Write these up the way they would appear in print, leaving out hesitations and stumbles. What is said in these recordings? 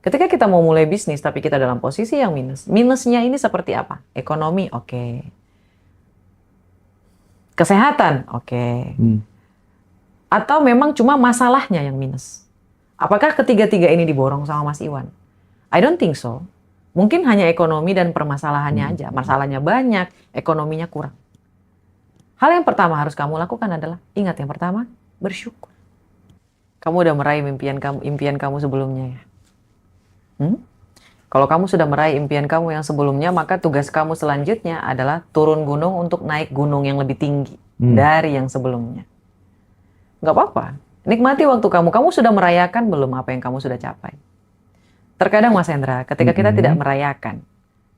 Ketika kita mau mulai bisnis tapi kita dalam posisi yang minus, minusnya ini seperti apa? Ekonomi, oke. Kesehatan, oke. Atau memang cuma masalahnya yang minus? Apakah ketiga-tiga ini diborong sama Mas Iwan? I don't think so. Mungkin hanya ekonomi dan permasalahannya aja. Masalahnya banyak, ekonominya kurang. Hal yang pertama harus kamu lakukan adalah, ingat yang pertama, bersyukur. Kamu udah meraih impian kamu sebelumnya ya. Kalau kamu sudah meraih impian kamu yang sebelumnya, maka tugas kamu selanjutnya adalah turun gunung untuk naik gunung yang lebih tinggi dari yang sebelumnya. Gak apa-apa. Nikmati waktu kamu. Kamu sudah merayakan belum apa yang kamu sudah capai? Terkadang Mas Hendra, ketika kita tidak merayakan,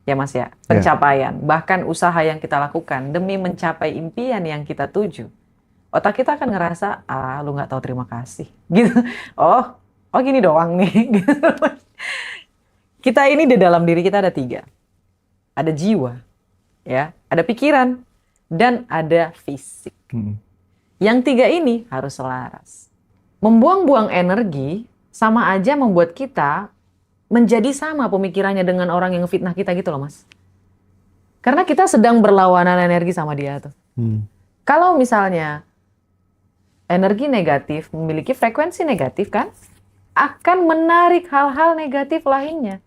ya Mas ya, pencapaian, bahkan usaha yang kita lakukan demi mencapai impian yang kita tuju, otak kita akan ngerasa, lu gak tahu terima kasih. Gitu. Oh gini doang nih. Gitu. Kita ini di dalam diri kita ada 3. Ada jiwa, ya, ada pikiran, dan ada fisik. Yang 3 ini harus selaras. Membuang-buang energi sama aja membuat kita menjadi sama pemikirannya dengan orang yang fitnah kita gitu loh Mas. Karena kita sedang berlawanan energi sama dia tuh. Kalau misalnya energi negatif memiliki frekuensi negatif kan, akan menarik hal-hal negatif lainnya.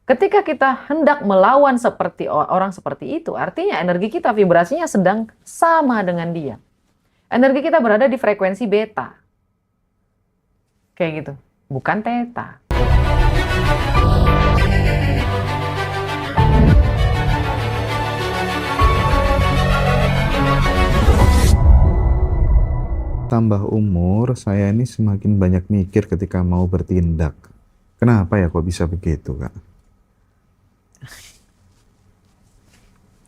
Ketika kita hendak melawan seperti orang seperti itu, artinya energi kita vibrasinya sedang sama dengan dia. Energi kita berada di frekuensi beta. Kayak gitu, bukan theta. Tambah umur, saya ini semakin banyak mikir ketika mau bertindak. Kenapa ya kok bisa begitu, Kak?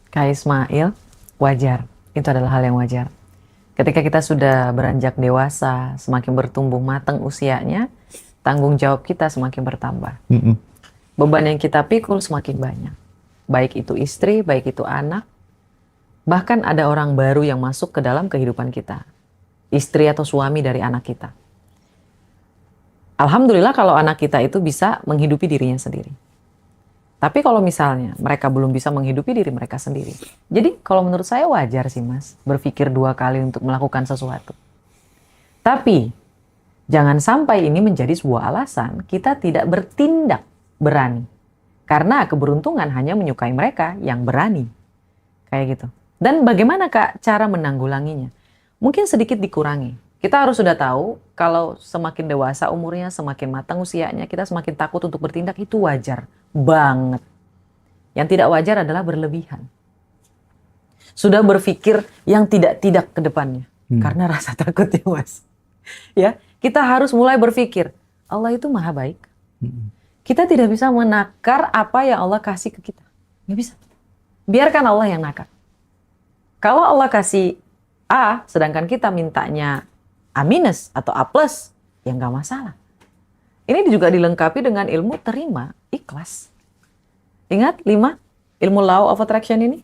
Kak Ismail, wajar. Itu adalah hal yang wajar. Ketika kita sudah beranjak dewasa, semakin bertumbuh matang usianya, tanggung jawab kita semakin bertambah. Beban yang kita pikul semakin banyak. Baik itu istri, baik itu anak. Bahkan ada orang baru yang masuk ke dalam kehidupan kita. Istri atau suami dari anak kita. Alhamdulillah kalau anak kita itu bisa menghidupi dirinya sendiri. Tapi kalau misalnya mereka belum bisa menghidupi diri mereka sendiri. Jadi kalau menurut saya wajar sih Mas, berpikir 2 kali untuk melakukan sesuatu. Tapi jangan sampai ini menjadi sebuah alasan kita tidak bertindak berani. Karena keberuntungan hanya menyukai mereka yang berani. Kayak gitu. Dan bagaimana Kak cara menanggulanginya? Mungkin sedikit dikurangi. Kita harus sudah tahu kalau semakin dewasa umurnya, semakin matang usianya, kita semakin takut untuk bertindak, itu wajar banget. Yang tidak wajar adalah berlebihan. Sudah berpikir yang tidak-tidak ke depannya. Karena rasa takut ya Mas. Ya, kita harus mulai berpikir, Allah itu maha baik. Kita tidak bisa menakar apa yang Allah kasih ke kita. Nggak bisa. Biarkan Allah yang nakar. Kalau Allah kasih A, sedangkan kita mintanya A- atau A+, ya nggak masalah. Ini juga dilengkapi dengan ilmu terima, ikhlas. Ingat 5 ilmu law of attraction ini?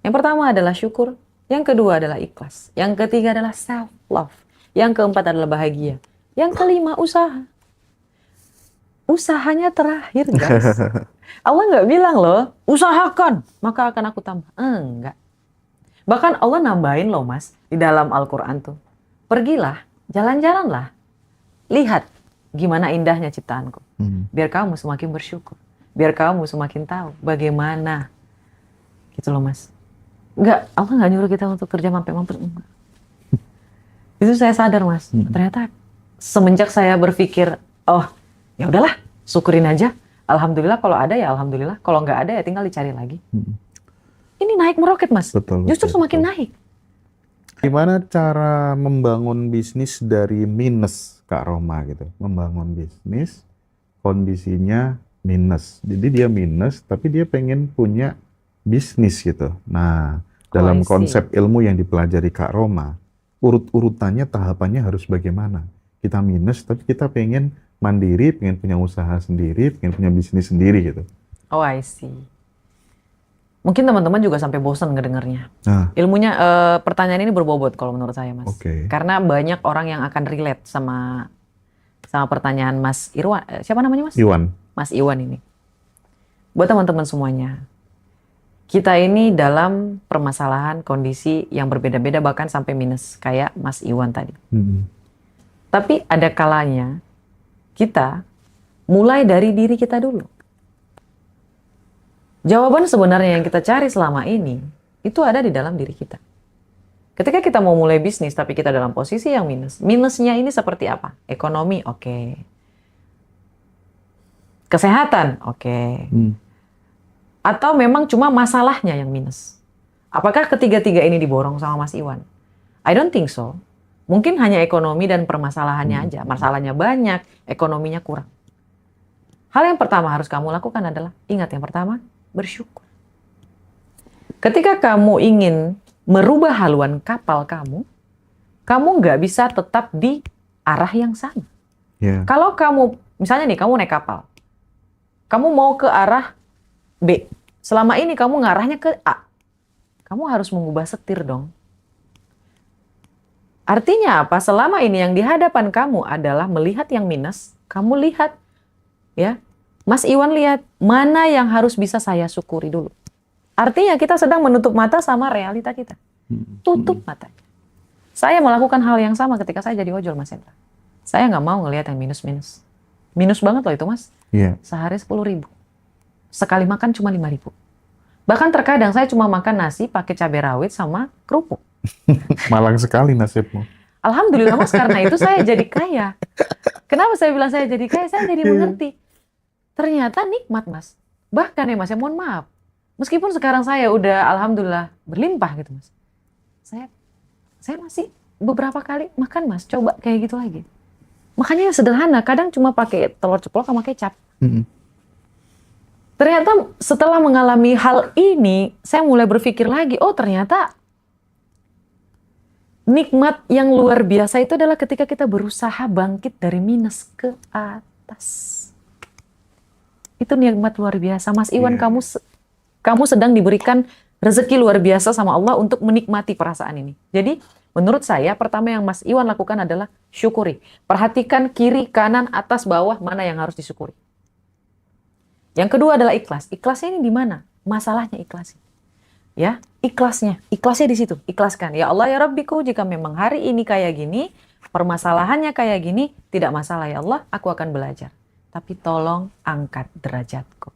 Yang pertama adalah syukur, yang kedua adalah ikhlas, yang ketiga adalah self love, yang keempat adalah bahagia, yang kelima usaha. Usahanya terakhir guys. Allah nggak bilang loh, usahakan maka akan aku tambah. Enggak. Bahkan Allah nambahin loh Mas di dalam Al-Quran tuh. Pergilah, jalan-jalanlah, lihat gimana indahnya ciptaanku. Biar kamu semakin bersyukur. Biar kamu semakin tahu bagaimana. Gitu loh Mas. Enggak, Allah nggak nyuruh kita untuk kerja sampai mampus. Itu saya sadar Mas. Ternyata semenjak saya berpikir, oh ya udahlah, syukurin aja. Alhamdulillah kalau ada ya alhamdulillah. Kalau nggak ada ya tinggal dicari lagi. Ini naik meroket Mas. Justru semakin naik. Gimana cara membangun bisnis dari minus, Kak Roma gitu? Membangun bisnis, kondisinya minus. Jadi dia minus, tapi dia pengen punya bisnis gitu. Nah, dalam konsep ilmu yang dipelajari Kak Roma, urut-urutannya, tahapannya harus bagaimana? Kita minus, tapi kita pengen mandiri, pengen punya usaha sendiri, pengen punya bisnis sendiri gitu. Oh, I see. Mungkin teman-teman juga sampai bosan ngedengarnya. Ilmunya, pertanyaan ini berbobot kalau menurut saya Mas. Karena banyak orang yang akan relate sama sama pertanyaan Mas Irwan. Siapa namanya Mas? Iwan. Mas Iwan ini. Buat teman-teman semuanya, kita ini dalam permasalahan kondisi yang berbeda-beda bahkan sampai minus kayak Mas Iwan tadi. Tapi ada kalanya kita mulai dari diri kita dulu. Jawaban sebenarnya yang kita cari selama ini itu ada di dalam diri kita. Ketika kita mau mulai bisnis tapi kita dalam posisi yang minus. Minusnya ini seperti apa? Ekonomi, oke. Kesehatan, oke. Atau memang cuma masalahnya yang minus? Apakah ketiga-tiga ini diborong sama Mas Iwan? I don't think so. Mungkin hanya ekonomi dan permasalahannya aja. Masalahnya banyak, ekonominya kurang. Hal yang pertama harus kamu lakukan adalah, ingat yang pertama, bersyukur. Ketika kamu ingin merubah haluan kapal kamu nggak bisa tetap di arah yang sama. Kalau kamu, misalnya nih, kamu naik kapal. Kamu mau ke arah B. Selama ini kamu ngarahnya ke A. Kamu harus mengubah setir dong. Artinya apa? Selama ini yang di hadapan kamu adalah melihat yang minus, kamu lihat, ya, Mas Iwan lihat mana yang harus bisa saya syukuri dulu. Artinya kita sedang menutup mata sama realita kita. Tutup matanya. Saya melakukan hal yang sama ketika saya jadi ojol, Mas Hendra. Saya nggak mau ngelihat yang minus-minus. Minus banget loh itu, Mas. Sehari 10.000. Sekali makan cuma 5.000. Bahkan terkadang saya cuma makan nasi pakai cabai rawit sama kerupuk. Malang sekali nasibmu. Alhamdulillah Mas, karena itu saya jadi kaya. Kenapa saya bilang saya jadi kaya? Saya jadi mengerti. Ternyata nikmat Mas. Bahkan ya Mas, ya mohon maaf. Meskipun sekarang saya udah alhamdulillah berlimpah gitu Mas. Saya masih beberapa kali makan Mas, coba kayak gitu lagi. Makanya sederhana, kadang cuma pakai telur ceplok sama kecap. Ternyata setelah mengalami hal ini, saya mulai berpikir lagi, oh ternyata nikmat yang luar biasa itu adalah ketika kita berusaha bangkit dari minus ke atas. Itu nikmat luar biasa. Mas Iwan, kamu sedang diberikan rezeki luar biasa sama Allah untuk menikmati perasaan ini. Jadi, menurut saya, pertama yang Mas Iwan lakukan adalah syukuri. Perhatikan kiri, kanan, atas, bawah, mana yang harus disyukuri. Yang kedua adalah ikhlas. Ikhlasnya ini di mana? Masalahnya ikhlasnya. Ya, ikhlasnya di situ, ikhlaskan. Ya Allah ya Rabbiku, jika memang hari ini kayak gini, permasalahannya kayak gini, tidak masalah ya Allah, aku akan belajar. Tapi tolong angkat derajatku.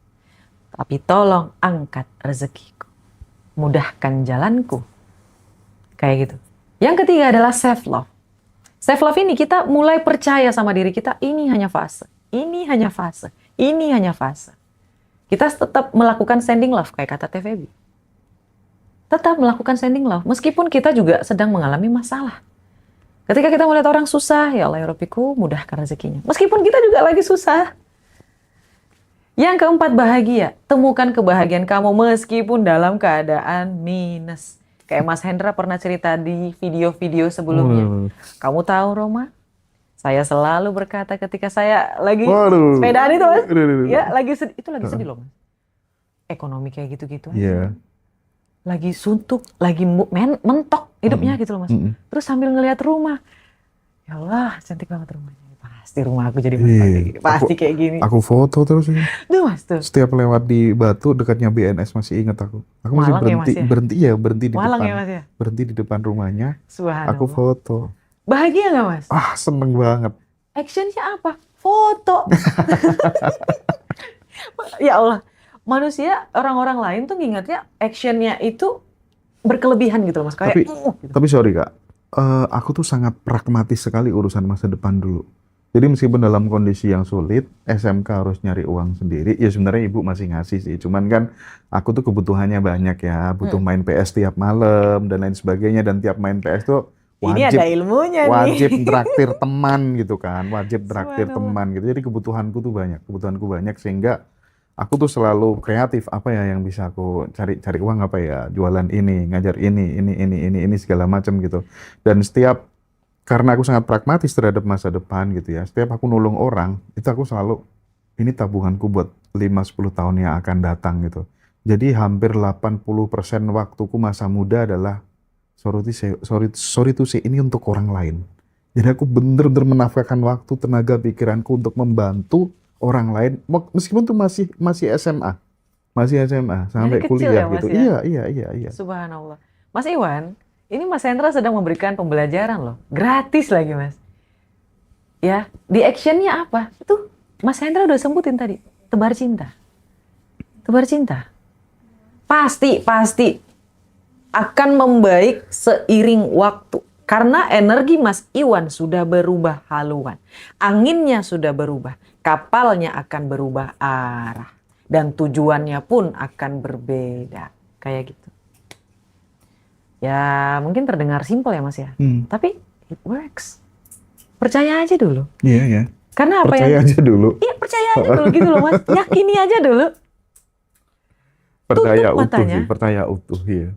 Tapi tolong angkat rezekiku. Mudahkan jalanku. Kayak gitu. Yang ketiga adalah self love. Self love ini kita mulai percaya sama diri kita, ini hanya fase. Ini hanya fase. Ini hanya fase. Kita tetap melakukan sending love kayak kata TVB. Tetap melakukan sending love, meskipun kita juga sedang mengalami masalah. Ketika kita melihat orang susah, ya Allah ya Rabbiku, mudahkan rezekinya. Meskipun kita juga lagi susah. Yang keempat, bahagia. Temukan kebahagiaan kamu meskipun dalam keadaan minus. Kayak Mas Hendra pernah cerita di video-video sebelumnya. Kamu tahu Roma, saya selalu berkata ketika saya lagi sepedaan itu Mas, ya lagi sedih, itu lagi sedih loh Mas. Ekonomi kayak gitu-gitu aja. Lagi suntuk, lagi mentok hidupnya gitu loh Mas. Terus sambil ngelihat rumah, ya Allah cantik banget rumahnya. Pasti rumah aku jadi pasti kayak gini. Aku foto terus ini. Tuh Mas tuh. Setiap lewat di Batu dekatnya BNS masih ingat aku. Aku masih berhenti di Malang depan. Ya, Mas, ya? Berhenti di depan rumahnya. Subhanallah. Aku foto. Bahagia nggak Mas? Seneng banget. Actionnya apa? Foto. Ya Allah. Manusia, orang-orang lain tuh ngingetnya actionnya itu berkelebihan gitu loh Mas. Kayak, tapi sorry Kak, aku tuh sangat pragmatis sekali urusan masa depan dulu. Jadi meskipun dalam kondisi yang sulit, SMK harus nyari uang sendiri, ya sebenarnya ibu masih ngasih sih. Cuman kan aku tuh kebutuhannya banyak ya, butuh main PS tiap malam dan lain sebagainya. Dan tiap main PS tuh wajib, ini ada ilmunya wajib traktir teman gitu kan, wajib traktir teman gitu. Jadi kebutuhanku banyak sehingga aku tuh selalu kreatif, apa ya yang bisa aku cari uang apa ya, jualan ini, ngajar ini segala macam gitu. Dan karena aku sangat pragmatis terhadap masa depan gitu ya, setiap aku nolong orang, itu aku selalu, ini tabunganku buat 5-10 tahun yang akan datang gitu. Jadi hampir 80% waktuku masa muda adalah, sorry to say, ini untuk orang lain. Jadi aku bener-bener menafkahkan waktu, tenaga, pikiranku untuk membantu orang lain, meskipun tuh masih SMA, Dari sampai kecil kuliah ya Mas gitu. ya? Iya. Subhanallah. Mas Iwan, ini Mas Hendra sedang memberikan pembelajaran loh. Gratis lagi Mas. Ya, di actionnya apa? Itu Mas Hendra udah sebutin tadi. Tebar cinta. Tebar cinta. Pasti akan membaik seiring waktu. Karena energi Mas Iwan sudah berubah haluan. Anginnya sudah berubah. Kapalnya akan berubah arah. Dan tujuannya pun akan berbeda. Kayak gitu. Ya mungkin terdengar simpel ya Mas ya. Tapi it works. Percaya aja dulu. Iya. Karena apa Percaya yang... aja dulu. Iya percaya aja dulu gitu loh Mas. Yakini aja dulu. Percaya Tutup utuh matanya. sih, percaya utuh ya.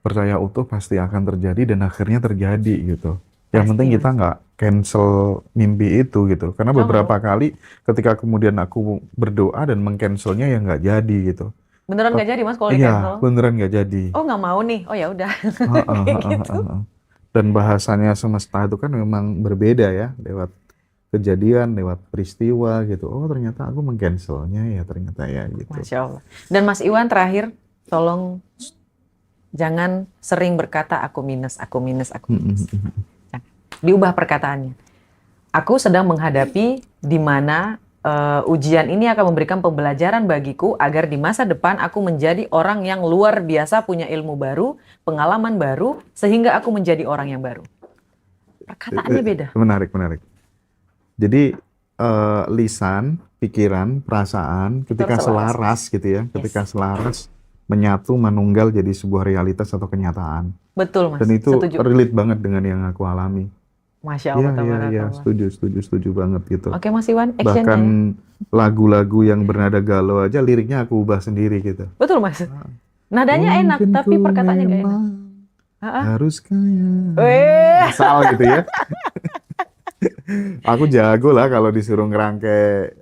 Percaya utuh pasti akan terjadi dan akhirnya terjadi gitu. Yang Pasti, penting kita Mas. nggak cancel mimpi itu gitu. Karena Jangan. beberapa kali ketika kemudian aku berdoa dan mengcancelnya ya nggak jadi gitu. Beneran nggak jadi Mas kalau di Iya, cancel? beneran nggak jadi. Oh nggak mau nih. Oh ya udah. Heeh, Kayak heeh, gitu. heeh. Dan bahasanya semesta itu kan memang berbeda ya, lewat kejadian, lewat peristiwa gitu. Oh ternyata aku mengcancelnya ya ternyata ya gitu. Masya Allah. Dan Mas Iwan terakhir, tolong jangan sering berkata aku minus, aku minus, aku minus. Jangan. Diubah perkataannya. Aku sedang menghadapi di mana ujian ini akan memberikan pembelajaran bagiku agar di masa depan aku menjadi orang yang luar biasa, punya ilmu baru, pengalaman baru, sehingga aku menjadi orang yang baru. Perkataannya beda. Menarik. Jadi lisan, pikiran, perasaan ketika selaras gitu ya, ketika selaras menyatu, manunggal jadi sebuah realitas atau kenyataan. Betul Mas, Dan itu setuju. relate banget dengan yang aku alami. Masya Allah, Iya, tabarakallah. setuju banget gitu. Oke Mas Iwan, actionnya Bahkan ya. lagu-lagu yang bernada galau aja liriknya aku ubah sendiri gitu. Betul Mas. Nadanya enak, Mungkin tapi ku perkataannya nggak enak. memang harus kaya. Weh. Asal gitu ya. Aku jago lah kalau disuruh ngerangkai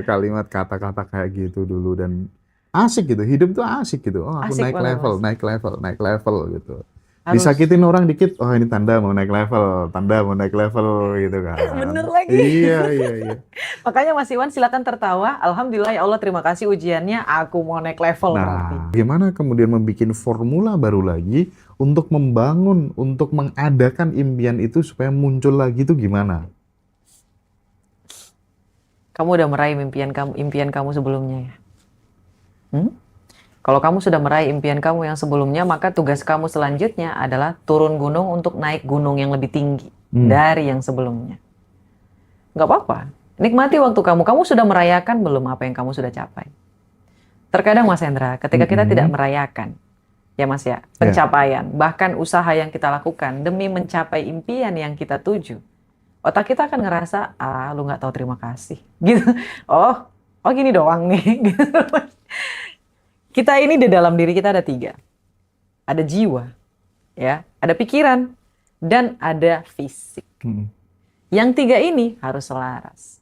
kalimat kata-kata kayak gitu dulu dan asik gitu. Hidup tuh asik gitu. Oh, aku Asik naik banget, level, Mas. naik level gitu. Harus. Disakitin orang dikit, oh ini tanda mau naik level gitu kan. Bener lagi. Iya. Makanya Mas Iwan silakan tertawa. Alhamdulillah ya Allah, terima kasih ujiannya. Aku mau naik level berarti. Nah, gimana kemudian membuat formula baru lagi untuk membangun, untuk mengadakan impian itu supaya muncul lagi itu gimana? Kamu udah meraih impian kamu sebelumnya ya? Kalau kamu sudah meraih impian kamu yang sebelumnya, maka tugas kamu selanjutnya adalah turun gunung untuk naik gunung yang lebih tinggi dari yang sebelumnya. Nggak apa-apa. Nikmati waktu kamu. Kamu sudah merayakan belum apa yang kamu sudah capai? Terkadang Mas Hendra, ketika kita tidak merayakan, ya Mas ya, pencapaian, bahkan usaha yang kita lakukan demi mencapai impian yang kita tuju, otak kita akan ngerasa, lu nggak tahu terima kasih. Gitu. Oh gini doang nih. Gitu. Kita ini di dalam diri kita ada 3. Ada jiwa, ya, ada pikiran, dan ada fisik. Yang 3 ini harus selaras.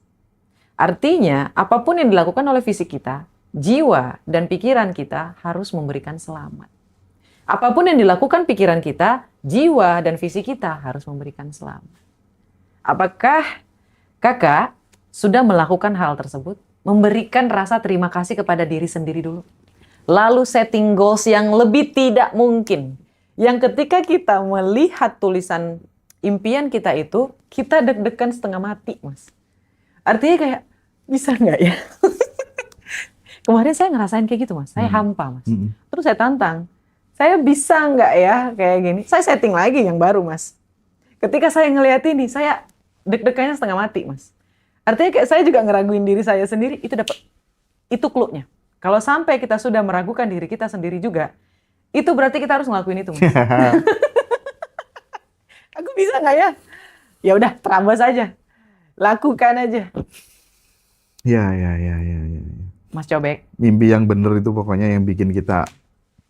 Artinya, apapun yang dilakukan oleh fisik kita, jiwa dan pikiran kita harus memberikan selamat. Apapun yang dilakukan pikiran kita, jiwa dan fisik kita harus memberikan selamat. Apakah kakak sudah melakukan hal tersebut? Memberikan rasa terima kasih kepada diri sendiri dulu. Lalu setting goals yang lebih tidak mungkin. Yang ketika kita melihat tulisan impian kita itu, kita deg-degan setengah mati, Mas. Artinya kayak, bisa nggak ya? Kemarin saya ngerasain kayak gitu, Mas. Saya hampa, Mas. Terus saya tantang, saya bisa nggak ya kayak gini? Saya setting lagi yang baru, Mas. Ketika saya ngeliat ini, saya deg-degannya setengah mati, Mas. Artinya kayak saya juga ngeraguin diri saya sendiri, itu clue-nya. Kalau sampai kita sudah meragukan diri kita sendiri juga, itu berarti kita harus ngelakuin itu, Mas. Aku bisa nggak ya? Ya udah, terabas aja. Lakukan aja. Ya. Mas Cobek. Mimpi yang bener itu pokoknya yang bikin kita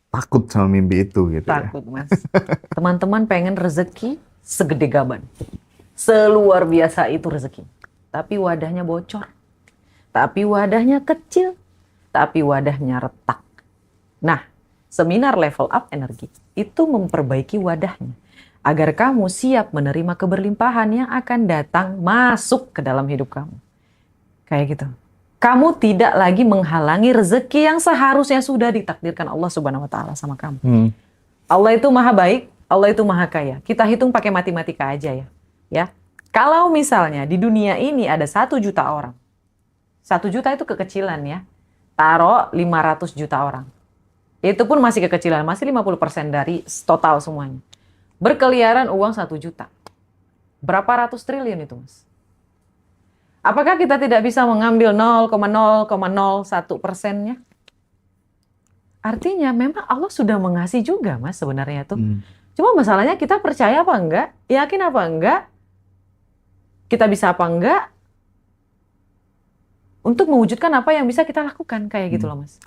takut sama mimpi itu gitu Takut, Mas. Teman-teman pengen rezeki segede gaban. Seluar biasa itu rezeki. Tapi wadahnya bocor. Tapi wadahnya kecil. Tapi wadahnya retak. Nah, seminar level up energi itu memperbaiki wadahnya. agar kamu siap menerima keberlimpahan yang akan datang masuk ke dalam hidup kamu. Kayak gitu. Kamu tidak lagi menghalangi rezeki yang seharusnya sudah ditakdirkan Allah Subhanahu wa taala sama kamu. Allah itu maha baik, Allah itu maha kaya. Kita hitung pakai matematika aja ya. Ya. Kalau misalnya di dunia ini ada 1 juta orang. 1 juta itu kekecilan ya. Taruh 500 juta orang. Itu pun masih kekecilan, masih 50% dari total semuanya. Berkeliaran uang 1 juta. Berapa ratus triliun itu, Mas? Apakah kita tidak bisa mengambil 0,001%-nya? Artinya memang Allah sudah mengasih juga, Mas, sebenarnya tuh. Cuma masalahnya kita percaya apa enggak? Yakin apa enggak? Kita bisa apa enggak? Untuk mewujudkan apa yang bisa kita lakukan. Kayak gitu loh, Mas.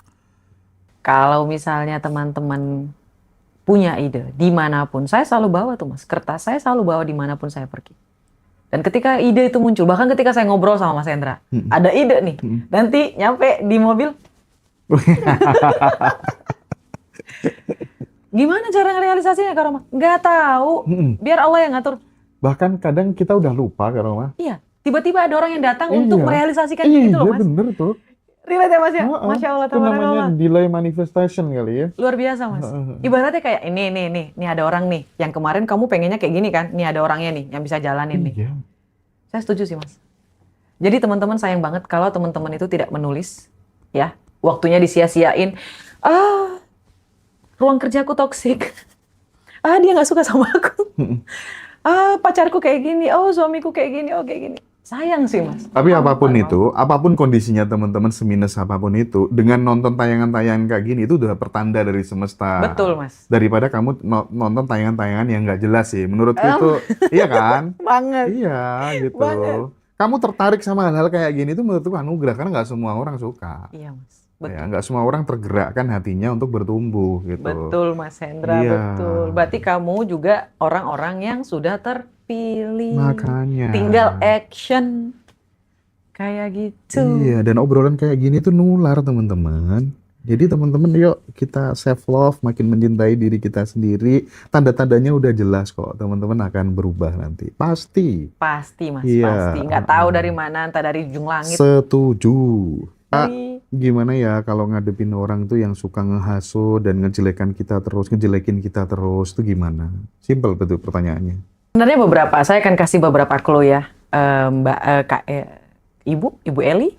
Kalau misalnya teman-teman punya ide dimanapun, saya selalu bawa tuh, Mas, kertas saya selalu bawa dimanapun saya pergi. Dan ketika ide itu muncul, bahkan ketika saya ngobrol sama Mas Hendra, ada ide nih, nanti nyampe di mobil, gimana cara ngerealisasinya Kak Roma? Nggak tahu, biar Allah yang ngatur. Bahkan kadang kita udah lupa Kak Roma. Iya, tiba-tiba ada orang yang datang untuk merealisasikan gitu loh, Mas. Iya bener tuh. Relate ya, Mas ya? Masya Allah, Itu namanya tabarakallah. delay manifestation kali ya. Luar biasa, Mas. Ibaratnya kayak ini ada orang nih, yang kemarin kamu pengennya kayak gini kan, ini ada orangnya nih, yang bisa jalanin nih. Iya. Saya setuju sih, Mas. Jadi teman-teman sayang banget kalau teman-teman itu tidak menulis, ya, waktunya disia-siain. Ruang kerjaku toksik. Dia nggak suka sama aku. Pacarku kayak gini, suamiku kayak gini, kayak gini. Sayang sih, Mas. Tapi apapun itu, apapun kondisinya teman-teman, seminus apapun itu, dengan nonton tayangan-tayangan kayak gini itu udah pertanda dari semesta. Betul, Mas. Daripada kamu nonton tayangan-tayangan yang nggak jelas sih. Menurutku itu, iya kan? Banget. Iya, gitu. Banget. Kamu tertarik sama hal-hal kayak gini itu menurutku anugerah, karena nggak semua orang suka. Iya, Mas. Betul. Ya, nggak semua orang tergerakkan hatinya untuk bertumbuh gitu. Betul, Mas Hendra, Iya. betul. Berarti kamu juga orang-orang yang sudah terpilih. Makanya. Tinggal action. Kayak gitu. Iya, dan obrolan kayak gini tuh nular teman-teman. Jadi teman-teman yuk kita self love, makin mencintai diri kita sendiri. Tanda-tandanya udah jelas kok, teman-teman akan berubah nanti. Pasti. Pasti, Mas, Iya. pasti. Nggak tahu dari mana, entah dari ujung langit. Setuju. Gimana ya kalau ngadepin orang tuh yang suka ngehasut dan ngejelekin kita terus tuh gimana? Simpel betul pertanyaannya. Sebenarnya beberapa, saya akan kasih beberapa clue ya, Ibu Eli.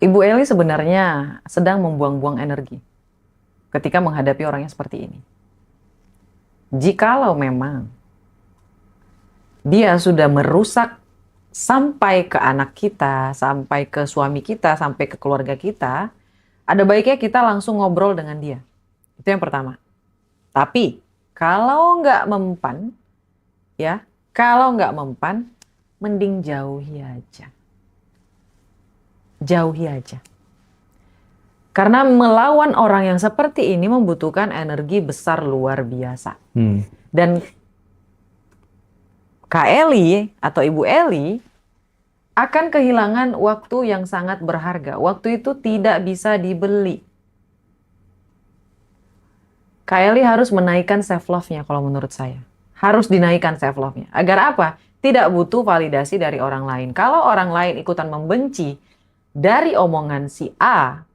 Ibu Eli sebenarnya sedang membuang-buang energi ketika menghadapi orang yang seperti ini. Jikalau memang dia sudah merusak sampai ke anak kita, sampai ke suami kita, sampai ke keluarga kita, ada baiknya kita langsung ngobrol dengan dia. Itu yang pertama. Tapi kalau nggak mempan, mending jauhi aja. Jauhi aja. Karena melawan orang yang seperti ini membutuhkan energi besar luar biasa. Dan Kak Eli atau Ibu Eli akan kehilangan waktu yang sangat berharga. Waktu itu tidak bisa dibeli. Kak Eli harus menaikkan self love-nya kalau menurut saya. Harus dinaikkan self love-nya. Agar apa? Tidak butuh validasi dari orang lain. Kalau orang lain ikutan membenci dari omongan si A,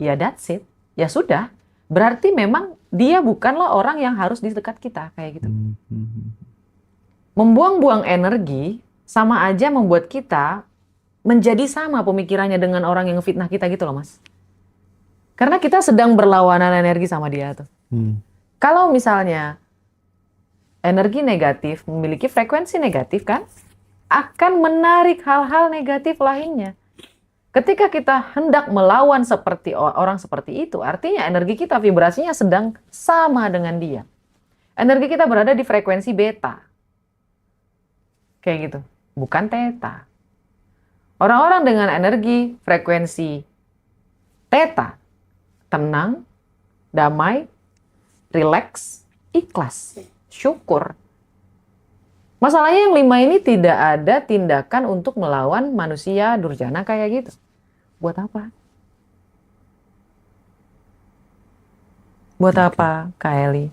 ya that's it. Ya sudah. Berarti memang dia bukanlah orang yang harus di dekat kita. Kayak gitu. Membuang-buang energi sama aja membuat kita menjadi sama pemikirannya dengan orang yang fitnah kita gitu loh, Mas. Karena kita sedang berlawanan energi sama dia tuh. Kalau misalnya energi negatif memiliki frekuensi negatif kan, akan menarik hal-hal negatif lainnya. Ketika kita hendak melawan seperti orang seperti itu, artinya energi kita vibrasinya sedang sama dengan dia. Energi kita berada di frekuensi beta. Kayak gitu, bukan theta. Orang-orang dengan energi frekuensi theta, tenang, damai, rileks, ikhlas, syukur. Masalahnya yang 5 ini tidak ada tindakan untuk melawan manusia durjana kayak gitu. Buat apa? Buat apa, Kak Eli?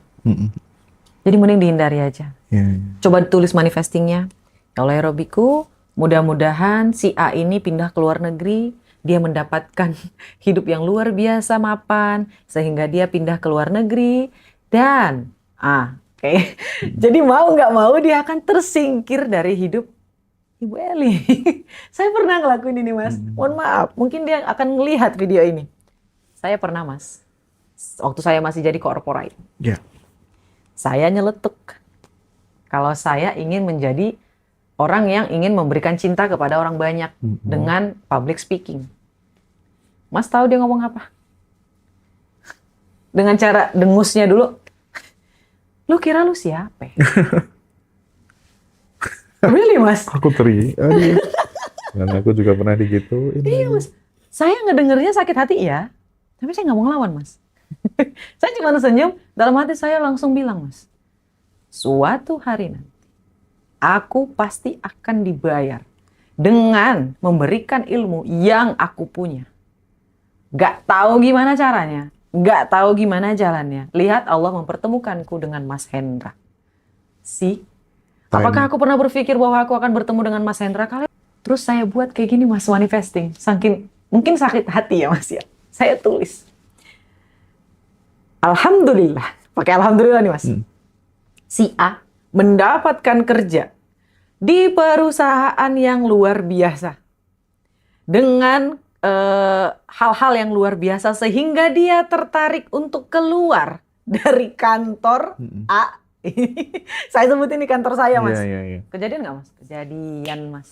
Jadi mending dihindari aja. Ya. Coba tulis manifestingnya. Ya Allah ya Robbiku, mudah-mudahan si A ini pindah ke luar negeri, dia mendapatkan hidup yang luar biasa mapan, sehingga dia pindah ke luar negeri, dan oke. Jadi mau nggak mau dia akan tersingkir dari hidup Ibu Eli. Saya pernah ngelakuin ini, Mas. Mohon maaf, mungkin dia akan melihat video ini. Saya pernah, Mas. Waktu saya masih jadi corporate. Ya. Saya nyeletuk. Kalau saya ingin menjadi orang yang ingin memberikan cinta kepada orang banyak dengan public speaking. Mas tahu dia ngomong apa? Dengan cara dengusnya dulu. Lu kira lu siapa? Really, Mas? Aku aduh. Dan aku juga pernah digituin. Iya, Mas. Saya ngedengernya sakit hati ya. Tapi saya nggak mau ngelawan, Mas. Saya cuma senyum. Dalam hati saya langsung bilang, Mas. Suatu hari nanti, aku pasti akan dibayar dengan memberikan ilmu yang aku punya. Gak tahu gimana caranya. Gak tahu gimana jalannya. Lihat Allah mempertemukanku dengan Mas Hendra. Apakah aku pernah berpikir bahwa aku akan bertemu dengan Mas Hendra kali? Terus saya buat kayak gini, Mas, manifesting. Saking mungkin sakit hati ya, Mas ya. Saya tulis. Alhamdulillah. Pakai alhamdulillah nih, Mas. Si A mendapatkan kerja di perusahaan yang luar biasa. Dengan hal-hal yang luar biasa sehingga dia tertarik untuk keluar dari kantor A. Saya sebut ini kantor saya, Mas. Iya. Kejadian nggak, Mas? Kejadian, Mas.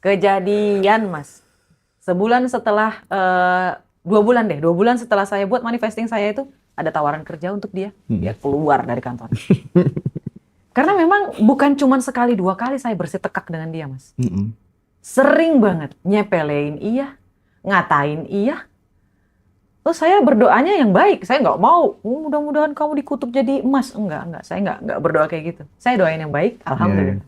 Kejadian, Mas. Sebulan setelah, 2 bulan deh. 2 bulan setelah saya buat manifesting saya itu, ada tawaran kerja untuk dia. Dia keluar dari kantor. Karena memang bukan cuma sekali 2 kali saya bersetekak dengan dia, Mas. Sering banget. Nyepelein iya, ngatain iya. Terus saya berdoanya yang baik. Saya nggak mau, mudah-mudahan kamu dikutuk jadi emas. Enggak. Saya nggak berdoa kayak gitu. Saya doain yang baik, alhamdulillah.